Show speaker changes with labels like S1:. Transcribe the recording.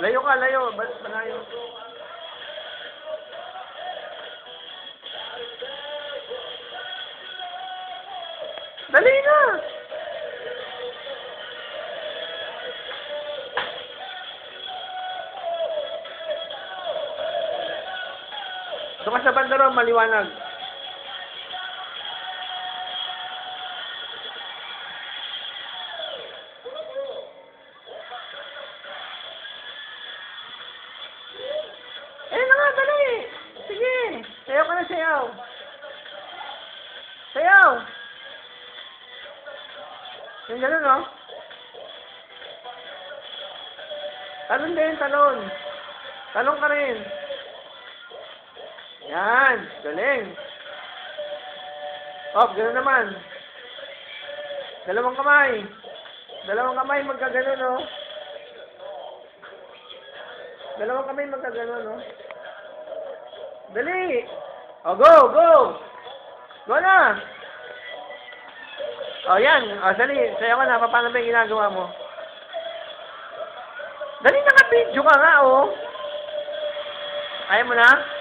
S1: Layo ka, layo. Malayo. Dali na! Doon ka sa bandaro, maliwanag. Eh na nga, dali! Sige! Sayaw ka na, sayaw! Sayaw! Yung gano'n, no? Talon din, talon. Talon ka rin. Yan, galing. Oh, gano'n naman. Dalawang kamay. Dalawang kamay magkagano, no? Dalawang kamay magkagano, no? Dali! Oh, go, go! Go na! Oh, yan. Oh, dali. Sayo ka na. Paano ba yung ginagawa mo? Dali, naka-video ka nga, oh. Ayaw mo na?